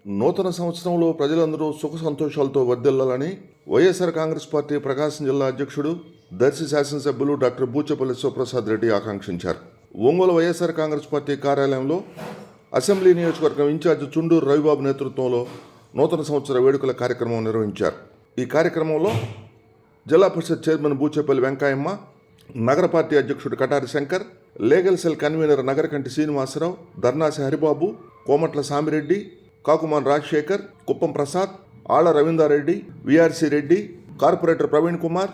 నూతన సంవత్సరంలో ప్రజలందరూ సుఖ సంతోషాలతో వర్ధిల్లాలని వైఎస్ఆర్ కాంగ్రెస్ పార్టీ ప్రకాశం జిల్లా అధ్యక్షుడు దర్శి శాసనసభ్యులు డాక్టర్ బూచపల్లి శివప్రసాద్ రెడ్డి ఆకాంక్షించారు. ఒంగోలు వైఎస్ఆర్ కాంగ్రెస్ పార్టీ కార్యాలయంలో అసెంబ్లీ నియోజకవర్గం ఇన్ఛార్జి చుండూరు రవిబాబు నేతృత్వంలో నూతన సంవత్సర వేడుకల కార్యక్రమం నిర్వహించారు. ఈ కార్యక్రమంలో జిల్లా పరిషత్ చైర్మన్ బూచేపల్లి వెంకయ్యమ్మ, నగర పార్టీ అధ్యక్షుడు Katari Shankar, legal cell convener Nagarakanti Srinivasarao, Dharnasi Haribabu, Komatla Samireddy, Kakuman Rajasekhar, Kuppam Prasad, Alla Ravindareddy, VRC Reddy, corporator Praveen Kumar,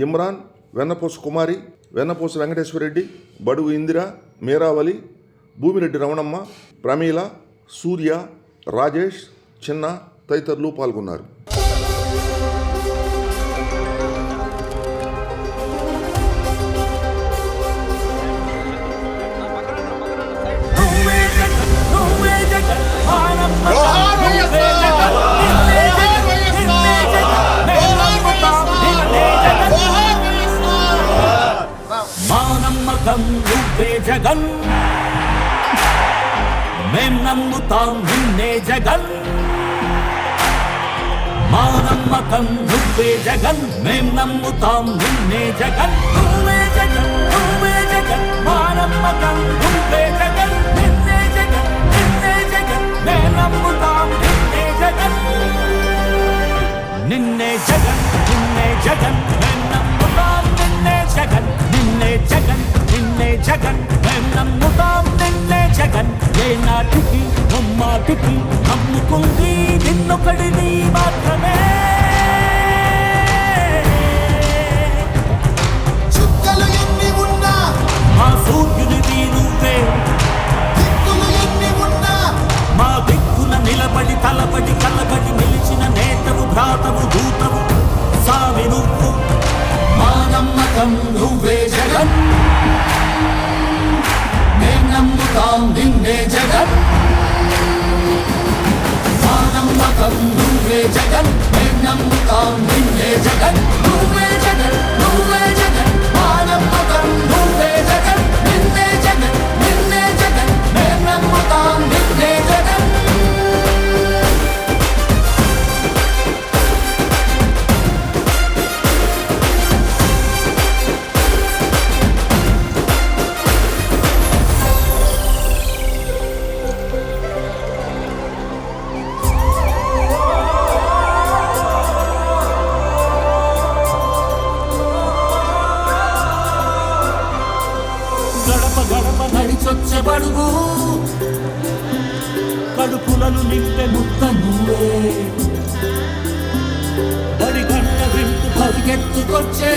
Imran, Vennapusu Kumari, Vennapusu Venkateswarareddy, Badugu Indira, Meeravali, Bhumireddy Ramanamma, Pramila, సూర్య, రాజేష్, చిన్న తదితరులు పాల్గొన్నారు. జగన్ మేం నమ్ముతాం నిన్నే జగన్, మా నమ్మకం నువ్వే జగన్, మేం నమ్ముతాం నిన్నే జగన్, నువ్వే జగన్, నువ్వే జగన్, మా నమ్మకం నువ్వే జగన్, నిన్నే జగన్, నిన్నే జగన్, మేం నమ్ముతాం నిన్నే జగన్, నిన్నే జగన్, నిన్నే జగన్, మేం నమ్ముతాం నిన్నే జగన్, నిన్నే జగన్, నిన్నే జగన్, మేం నమ్ముతాం నిన్నే జగన్, ఏ నాటికి ముమ్మాటికి నమ్ముకుంది నిన్నొకడిని మాత్రమే. చుక్కలు ఎన్ని ఉన్నా మా సూర్యునిది నువ్వే, దిక్కులు ఎన్ని ఉన్నా మా దిక్కున నిలబడి తలబడి కలబడి నిలిచిన నేతవు, భ్రాతవు, దూతవు సామి నువ్వు, మా నమ్మకం నువ్వే జగన్, మేం నమ్ముతాం నిన్నే జగన్, మా నమ్మకం నువ్వే జగన్, మేం నమ్ముతాం నిన్నే జగన్, నువ్వే జగన్, నువ్వే జగన్, మా నమ్మకం నువ్వే జగన్, నిన్నే జగన్, నిన్నే జగన్, మేం నమ్ముతాం నిన్నే జగన్. గడప గడప నడిచొచ్చే బడుగు, కడుపులను నింపే ముద్ద నువ్వే, బడి గంట వింటూ పరిగెత్తుకొచ్చే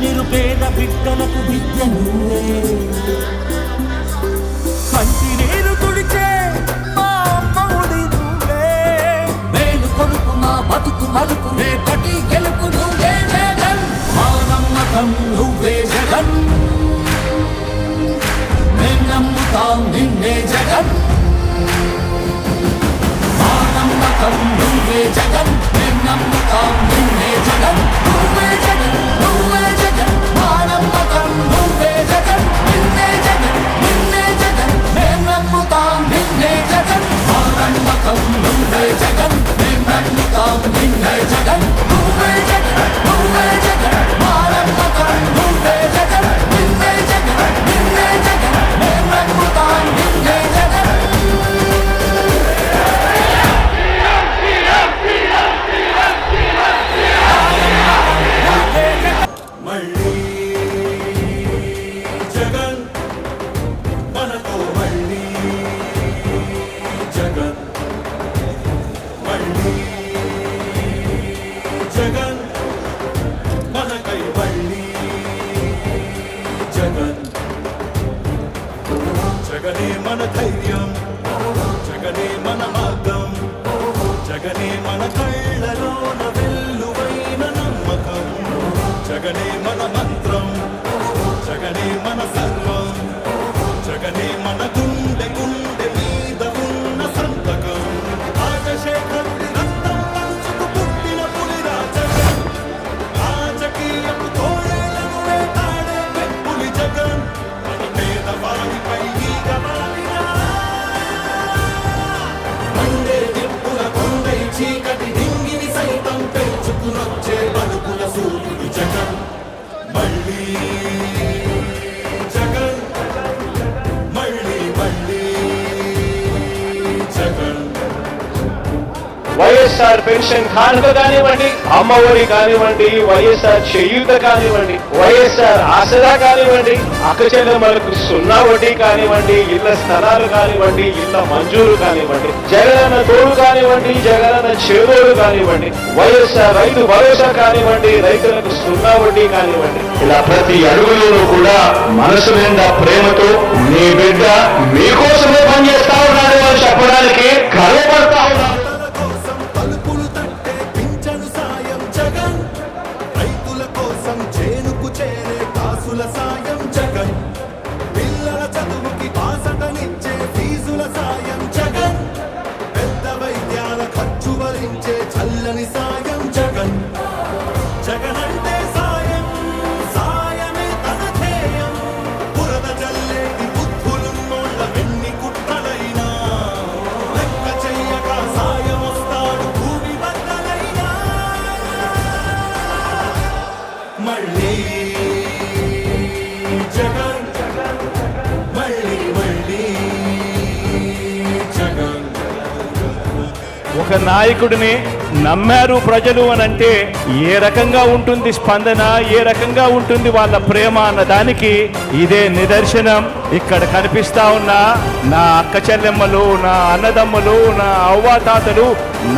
నిరుపేద బిడ్డలకు విద్య నువ్వే, కంటి నీరు తుడిచే మా అమ్మఒడి నువ్వే, మేలు కొడుకు మా బతుకు మలుపు రేపటి గెలుపు నువ్వే జగన్, మా నమ్మకం నువ్వే జగన్, మేం నమ్ముతాం నిన్నే జగన్, మా నమ్మకం నువ్వే జగన్, మేం నమ్ముతాం నిన్నే జగన్, నువ్వే జగన్, నువ్వే జగన్, మా నమ్మకం నువ్వే జగన్, నిన్నే జగన్, నిన్నే జగన్, మేం నమ్ముతాం నిన్నే జగన్, మా నమ్మకం నువ్వే జగన్, మేం నమ్ముతాం నిన్నే జగన్, నువ్వే జగన్, నువ్వే జగన్, మా నమ్మకం నువ్వే జగన్, నిన్నే జగన్, నిన్నే జగన్, మేం నమ్ముతాం నిన్నే జగన్. నువ్వే వైఎస్ఆర్ పెన్షన్ కానుక కానివ్వండి, అమ్మఒడి కానివ్వండి, వైఎస్ఆర్ చేయూత కానివ్వండి, వైఎస్ఆర్ ఆసరా కానివ్వండి, అక్కచెల్లెమ్మలకు 0 వడ్డీ కానివ్వండి, ఇళ్ల స్థలాలు కానివ్వండి, ఇళ్ల మంజూరు కానివ్వండి, జగనన్న తోడు కానివ్వండి, జగనన్న చేదోడు కానివ్వండి, వైఎస్ఆర్ రైతు భరోసా కానివ్వండి, రైతులకు 0 వడ్డీ కానివ్వండి, ఇలా ప్రతి అడుగులోనూ కూడా మనసు నిండా ప్రేమతో మీ బిడ్డ మీకోసమే పనిచేస్తా ఉన్నాడు అని చెప్పడానికి గర్వపడతా ఉన్నాను. రైతుల కోసం తలుపులు తట్టే పింఛను సాయం జగన్, రైతుల కోసం చేనుకు చేరే కాసుల సాయం జగన్, పిల్లల చదువుకి బాసటనిచ్చే ఫీజుల సాయం జగన్, పెద్ద వైద్యాల ఖర్చు భరించే చల్లని సాయం జగన్. జగన్ అంటే సాయం, సాయమే తన ధ్యేయం, బురద జల్లేటి బుద్ధులున్నోళ్ళ వెన్ని కుట్రలైనా లెక్క చెయ్యక సాయం వస్తాడు భూమి బద్దలైనా. మళ్ళీ జగన్, మళ్ళీ మళ్ళీ జగన్. ఒక నాయకుడిని నమ్మారు ప్రజలు అని అంటే ఏ రకంగా ఉంటుంది స్పందన, ఏ రకంగా ఉంటుంది వాళ్ళ ప్రేమ అన్న దానికి ఇదే నిదర్శనం. ఇక్కడ కనిపిస్తా ఉన్న నా అక్క చెల్లెమ్మలు, నా అన్నదమ్ములు, నా అవ్వాతాతలు,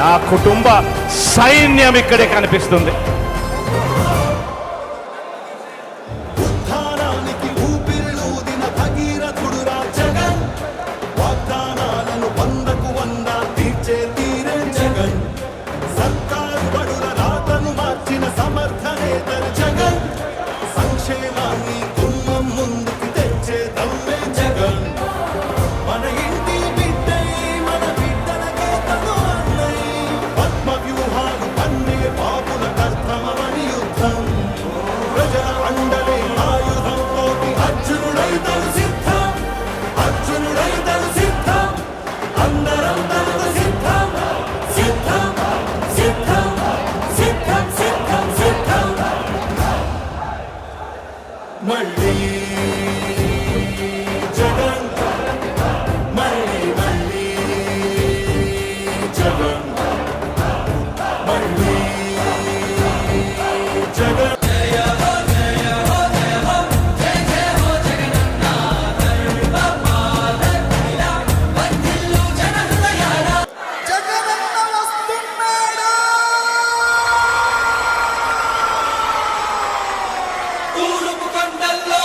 నా కుటుంబ సైన్యం ఇక్కడే కనిపిస్తుంది. ఉత్థానానికి ఊపిరిలూదిన భగీరథుడురా జగన్, వాగ్దానాలను 100కు 100 తీర్చే తీరే జగన్, సర్కారు బడుల రాతను మార్చిన సమర్థ నేతల జగన్, సంక్షేమాన్ని గుమ్మం ముందుకు తెచ్చే దమ్మే జగన్. మన ఇంటి బిడ్డై మన బిడ్డలకే తను అన్నై, పద్మ వ్యూహాలు పన్నే బాబుల కర్తమవని యుద్ధం, ప్రజల అండలే ఆయుధం తోటి అర్జునుడైతను సిద్ధం, అర్జునుడైతను సిద్ధం, అందరందరూ సిద్ధం, సిద్ధం, సిద్ధం, సిద్ధం, సిద్ధం, సిద్ధం. మళ్ళీ జగన్, మళ్ళీ మళ్ళీ జగన్, మళ్ళీ జగన్. జగనన్న వస్తున్నాడు. తూర్పు కొండల్లో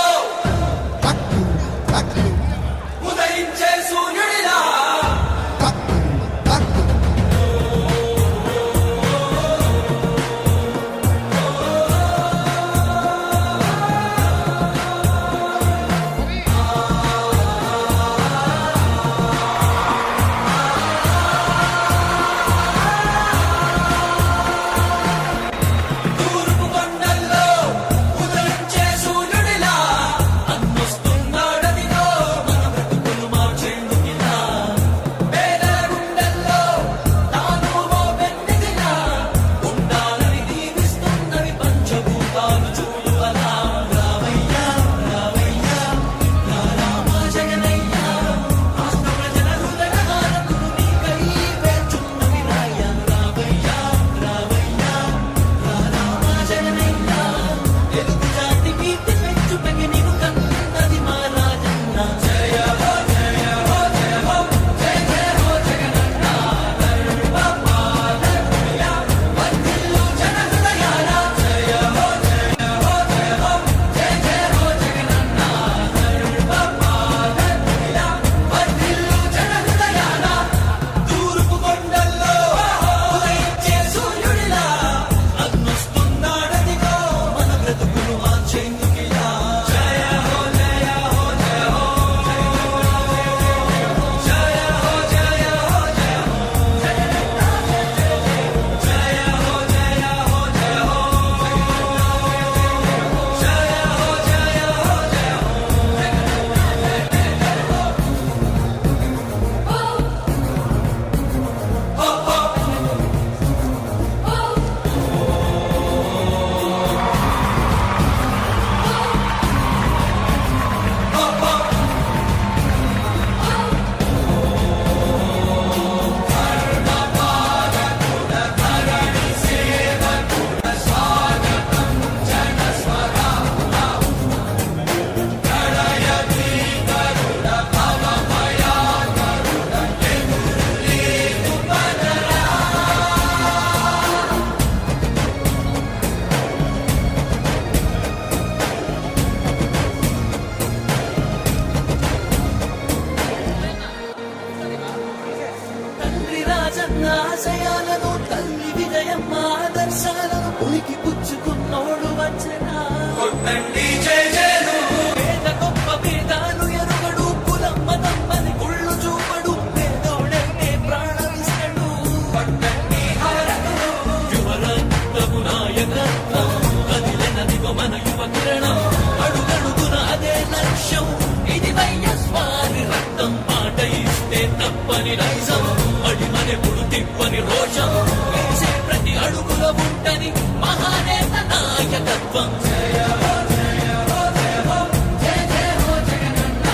కన్న ఆశయాలను తల్లి విజయం ఆదర్శాలను ఉనికి పుచ్చుకున్నోడు వచ్చనా కొట్టండి జయ జయను పేద గొప్ప భేదాలు ఎరుగడు కులం మతం అని కుళ్ళు చూపడు పేదోడంటే ప్రాణమిస్తడు కొట్టండి హారతులు యువరక్తము నాయకత్వం కదిలినదిగో మన యువ కిరణం అడుగడుగున అదే లక్ష్యం ఇది వైఎస్వారి రక్తం మాట ఇస్తే తప్పని నైజం అడిమనెప్పుడు తిప్పని రోషం వేసే ప్రతి అడుగులో ఉంటని మహానేత నాయకత్వం జయ హో జయ హో జయ హో జయ జయ హో జగనన్న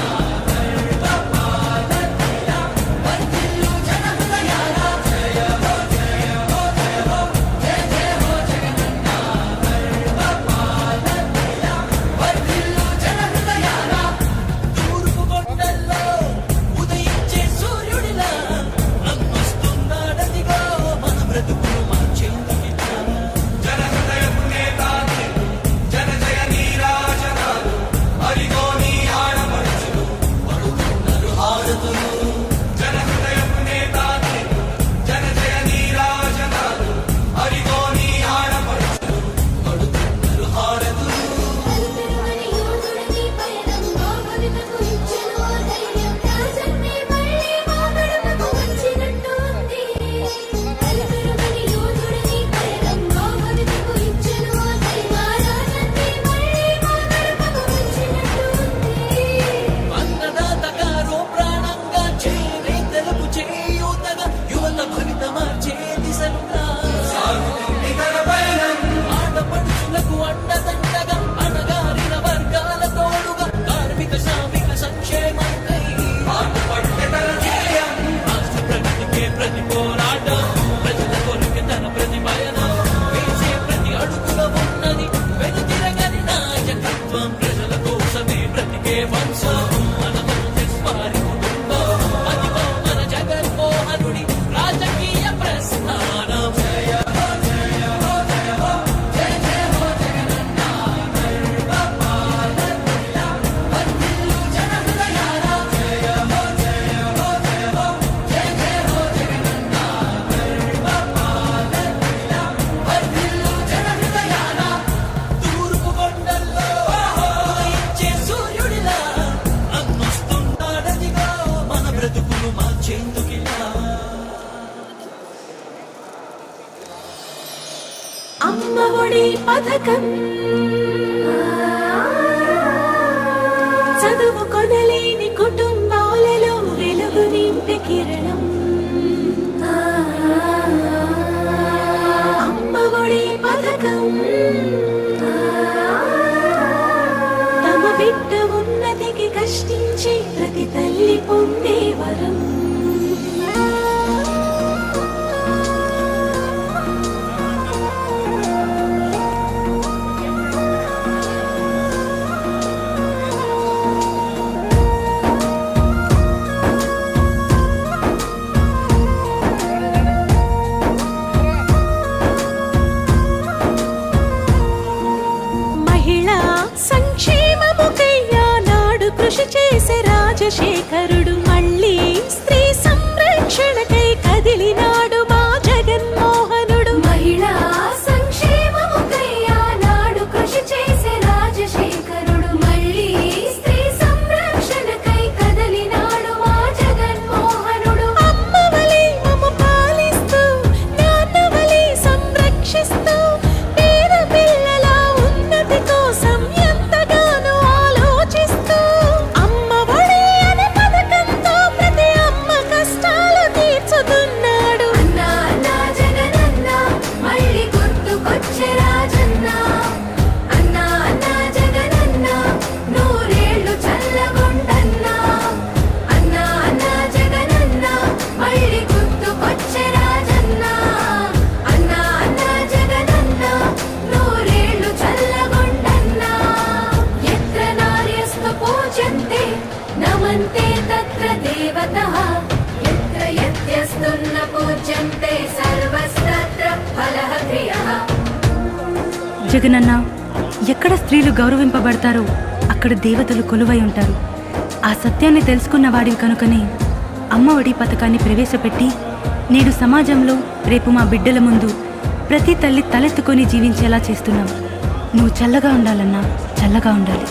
పాదయాత్ర వర్ధిల్లు జన హృదయాల జయ హో జయ హో జయ హో జయ జయ హో జగనన్న పాదయాత్ర వర్ధిల్లు జన హృదయాల తూర్పు కొండల్లో ఉదయించే సూర్యుడిలా నమ్మొస్తున్నాడదిగో మన బ్రతుకులు మార్చేందుకిలా జన హృదయపు నేతాది జన జయ నీరాజనాలు అరిగో నీ ఆడపడుచులు పడుతున్నారు హారతులు జన హృదయపు నేతాది జన జయ నీరాజనాలు అరిగో నీ ఆడపడుచులు పడుతున్నారు హారతులు అరుపెరుగని యోధుడిని పయనం గోపవితకు ఇచ్చెను ఆ ధైర్యం రాజన్నే మళ్ళీ మా గడపకు వచ్చినట్టు ఉంది అరుపెరుగని యోధుడిని పయనం గోపవితకు ఇచ్చెను ఆ ధైర్యం రాజన్నే మళ్ళీ మా గడపకు వచ్చినట్టు ఉంది అన్నదాత గారో ప్రాణంగా చేనేతలకు చేయూతగా యువత భవిత మార్చే దిశలుగా సాగుతుంది తన పయనం ఆడపడుచులకు అండదండగా అణగారిన వర్గాల తోడుగా కార్మిక శ్రామిక సంక్షేమంకై పాటుపడే తన ధ్యేయం రాష్ట్ర ప్రగతికే ప్రతి పోరాటం ప్రజల కొరకు తన ప్రతి పయనం వేసే ప్రతి అడుగులో ఉన్నది వెనుతిరగని నాయకత్వం ప్రజల కోసమే బ్రతికే వంశం మన వారి కుటుంబం అదిగో మన జగన్మోహనుడి రాజకీయ ప్రస్థానం జయ హో జయ హో జయ హో జయ జయ హో జగనన్న పాదయాత్ర వర్ధిల్లు జన హృదయాల జయ హో జయ హో జయ హో జయ జయ హో జగనన్న పాదయాత్ర వర్ధిల్లు జన హృదయాల తూర్పు కొండల్లో ఉదయించే సూర్యుడిలా నమ్మొస్తున్నాడదిగో మన బ్రతుకులు మార్చేందుకిలా అమ్మ ఒడి పథకం చదువు కొనలేని కుటుంబాలలో వెలుగు నింపే కిరణం అమ్మ ఒడి పథకం తమ బిడ్డ ఉన్నతికి కష్టించే ప్రతి తల్లి పొందే వరం మహిళా సంక్షేమముకై ఆనాడు కృషి చేసే రాజశేఖరుడు మళ్ళీ స్త్రీ సంరక్షణకై కదిలినాడు మా జగన్మోహనుడు మహిళా సంక్షేమముకై ఆనాడు కృషి చేసే రాజశేఖరుడు మళ్ళీ స్త్రీ సంరక్షణకై కదిలినాడు మా జగన్మోహనుడు అమ్మవలే మమ్ము పాలిస్తూ నాన్నవలే సంరక్షిస్తూ పేద పిల్లల ఉన్నతి కోసం ఎంతగానో ఆలోచిస్తూ అమ్మ ఒడి అనే పథకంతో ప్రతి అమ్మ కష్టాలు తీర్చుతున్నాడు అన్నా అన్నా జగనన్న మళ్ళీ గుర్తుకొచ్చే రాజన్న అన్నా అన్నా జగనన్న నూరేళ్లు చల్లగుండన్నా అన్నా అన్నా జగనన్న మళ్ళీ గుర్తుకొచ్చే రాజన్న అన్నా అన్నా జగనన్న నూరేళ్లు చల్లగుండన్నా ఎత్ర నార్యస్తు పూజ్యంతే నమంతే తత్ర దేవతః ఎత్ర యత్యస్తున్న పూజ్యంతే సర్వస్తత్ర ఫలః క్రియః జగనన్న ఎక్కడ స్త్రీలు గౌరవింపబడతారో అక్కడ దేవతలు కొలువై ఉంటారు. ఆ సత్యాన్ని తెలుసుకున్న వాడివి కనుకనే అమ్మ ఒడి పథకాన్ని ప్రవేశపెట్టి నేడు సమాజంలో రేపు మా బిడ్డల ముందు ప్రతి తల్లి తలెత్తుకొని జీవించేలా చేస్తున్నావు. నువ్వు చల్లగా ఉండాలన్నా, చల్లగా ఉండాలి.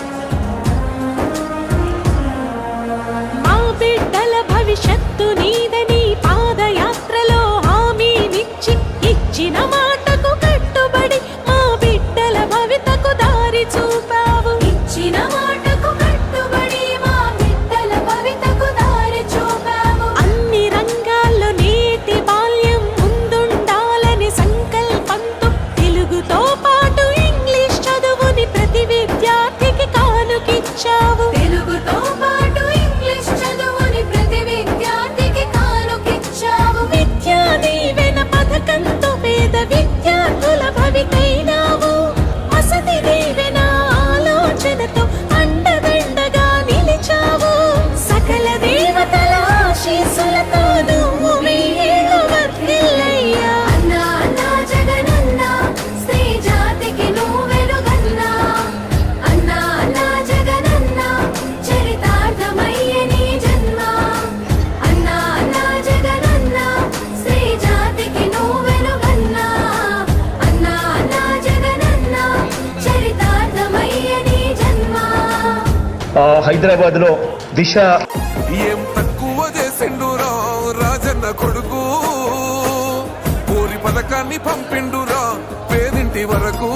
మా బిడ్డల భవిష్యత్తు నీదని పాదయాత్రలో హామీనిచ్చి ఇచ్చిన మాటకు కట్టుబడి మా బిడ్డల భవితకు దారి చూపావు. ఇచ్చిన మాటకు కట్టుబడి మా బిడ్డల భవితకు దారి చూపావు. అన్ని రంగాల్లో నేటి బాల్యం ముందుండాలని సంకల్పంతో తెలుగుతో పాటు ఇంగ్లీష్ చదువుని ప్రతి విద్యార్థికి కానుకిచ్చావు. తెలుగుతో పాటు ఇంగ్లీష్ చదువుని ప్రతి విద్యార్థికి కానుకిచ్చావు. విద్యా దీవెన పథకంతో పేద విద్యార్థుల భవితైనావు. వసతి దీవెన ఆలోచనతో అండదండగా నిలిచావు. సకల దేవతల ఆశీస్సులతో నువ్వు వెయ్యేళ్ళు వర్ధిల్లయ్యా. అన్నా అన్నా జగనన్నా, స్త్రీ జాతికి నువ్వు వెలుగన్నా. అన్నా అన్నా జగనన్నా, చరితార్థమయ్యే నీ జన్మ. అన్నా అన్నా జగనన్నా, స్త్రీ జాతికి నువ్వు వెలుగన్నా. అన్నా అన్నా జగనన్నా, చరితార్థమయ్యే నీ జన్మ. హైదరాబాద్ లో దిశ ఏం తక్కువ చేసిండురా రాజన్న కొడుకు, కోరి పథకాన్ని పంపిండురా పేదింటి వరకు.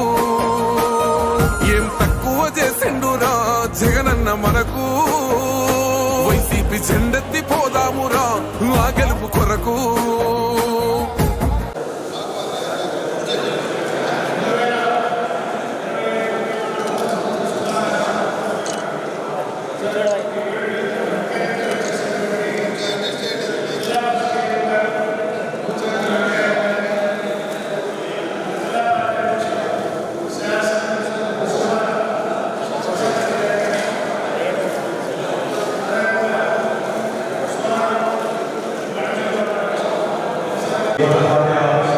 ఏం తక్కువ చేసిండురా జగనన్న మనకు, వైసీపీ జెండెత్తి పోదామురా ఆ గెలుపు కొరకు. Gracias.